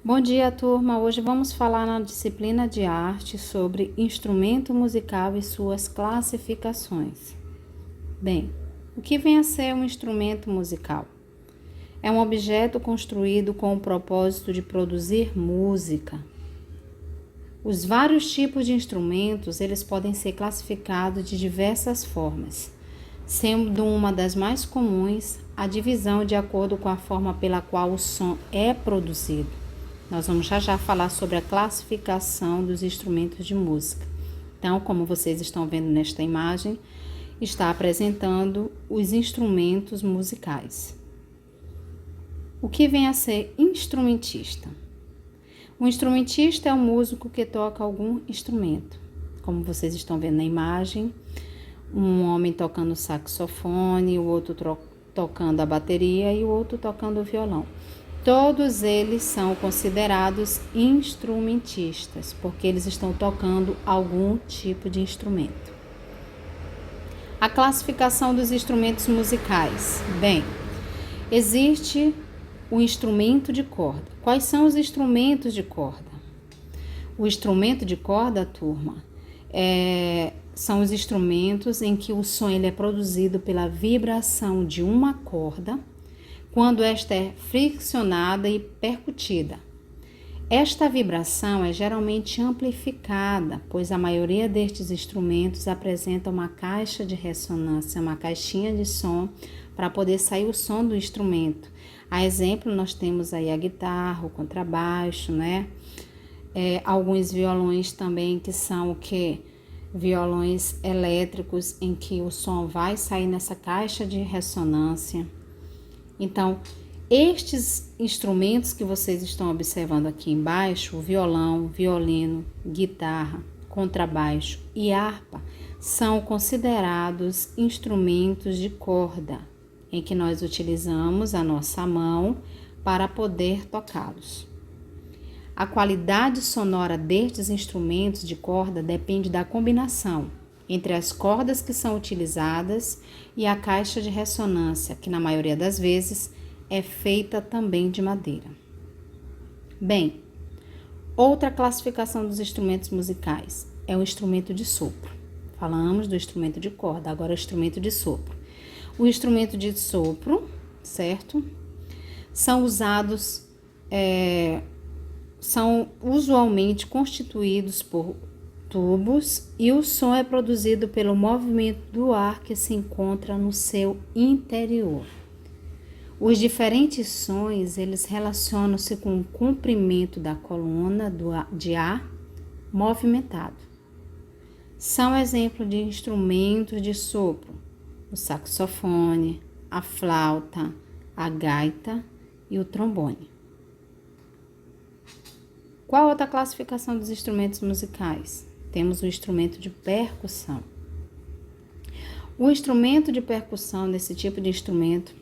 Bom dia, turma! Hoje vamos falar na disciplina de arte sobre instrumento musical e suas classificações. Bem, o que vem a ser um instrumento musical? É um objeto construído com o propósito de produzir música. Os vários tipos de instrumentos, eles podem ser classificados de diversas formas, sendo uma das mais comuns a divisão de acordo com a forma pela qual o som é produzido. Nós vamos já falar sobre a classificação dos instrumentos de música. Então, como vocês estão vendo nesta imagem, está apresentando os instrumentos musicais. O que vem a ser instrumentista? O instrumentista é um músico que toca algum instrumento. Como vocês estão vendo na imagem, um homem tocando saxofone, o outro tocando a bateria e o outro tocando o violão. Todos eles são considerados instrumentistas, porque eles estão tocando algum tipo de instrumento. A classificação dos instrumentos musicais. Bem, existe o instrumento de corda. Quais são os instrumentos de corda? O instrumento de corda, turma, são os instrumentos em que o som ele é produzido pela vibração de uma corda, quando esta é friccionada e percutida. Esta vibração é geralmente amplificada, pois a maioria destes instrumentos apresenta uma caixa de ressonância, uma caixinha de som, para poder sair o som do instrumento. A exemplo, nós temos aí a guitarra, o contrabaixo, né? Alguns violões também que são o quê? Violões elétricos em que o som vai sair nessa caixa de ressonância. Então, estes instrumentos que vocês estão observando aqui embaixo, o violão, violino, guitarra, contrabaixo e harpa, são considerados instrumentos de corda, em que nós utilizamos a nossa mão para poder tocá-los. A qualidade sonora destes instrumentos de corda depende da combinação entre as cordas que são utilizadas e a caixa de ressonância, que na maioria das vezes é feita também de madeira. Bem, outra classificação dos instrumentos musicais é o instrumento de sopro. Falamos do instrumento de corda, agora é o instrumento de sopro. O instrumento de sopro, certo? São usualmente constituídos por tubos e o som é produzido pelo movimento do ar que se encontra no seu interior. Os diferentes sons, eles relacionam-se com o comprimento da coluna de ar movimentado. São exemplos de instrumentos de sopro: o saxofone, a flauta, a gaita e o trombone. Qual outra classificação dos instrumentos musicais? Temos o instrumento de percussão. O instrumento de percussão, desse tipo de instrumento,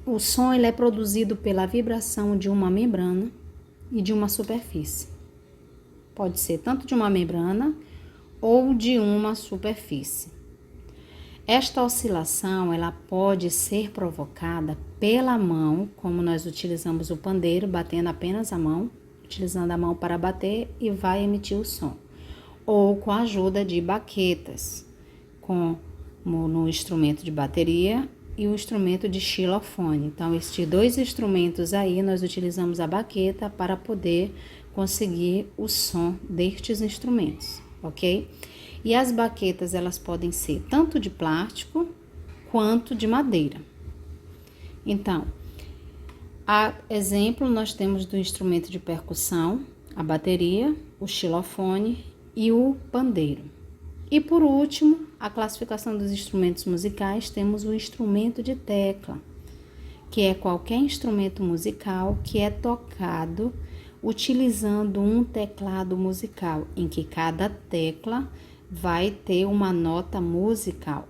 o som ele é produzido pela vibração de uma membrana e de uma superfície. Pode ser tanto de uma membrana ou de uma superfície. Esta oscilação ela pode ser provocada pela mão, como nós utilizamos o pandeiro, batendo apenas a mão, utilizando a mão para bater e vai emitir o som, ou com a ajuda de baquetas, como no instrumento de bateria e o instrumento de xilofone. Então, estes dois instrumentos aí, nós utilizamos a baqueta para poder conseguir o som destes instrumentos, ok? E as baquetas, elas podem ser tanto de plástico quanto de madeira. Então, a exemplo, nós temos do instrumento de percussão, a bateria, o xilofone e o pandeiro. E por último, a classificação dos instrumentos musicais, temos o instrumento de tecla, que é qualquer instrumento musical que é tocado utilizando um teclado musical, em que cada tecla vai ter uma nota musical.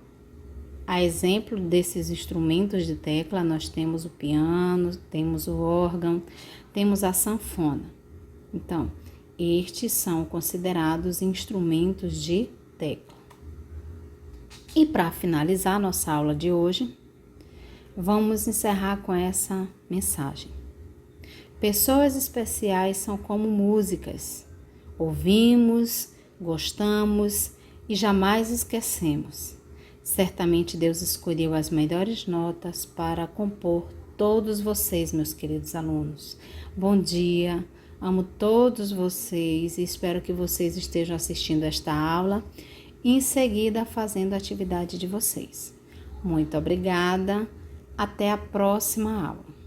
A exemplo desses instrumentos de tecla, nós temos o piano, temos o órgão, temos a sanfona. Então, estes são considerados instrumentos de tecla. E para finalizar nossa aula de hoje, vamos encerrar com essa mensagem. Pessoas especiais são como músicas. Ouvimos, gostamos e jamais esquecemos. Certamente Deus escolheu as melhores notas para compor todos vocês, meus queridos alunos. Bom dia, amo todos vocês e espero que vocês estejam assistindo esta aula e em seguida fazendo a atividade de vocês. Muito obrigada, até a próxima aula.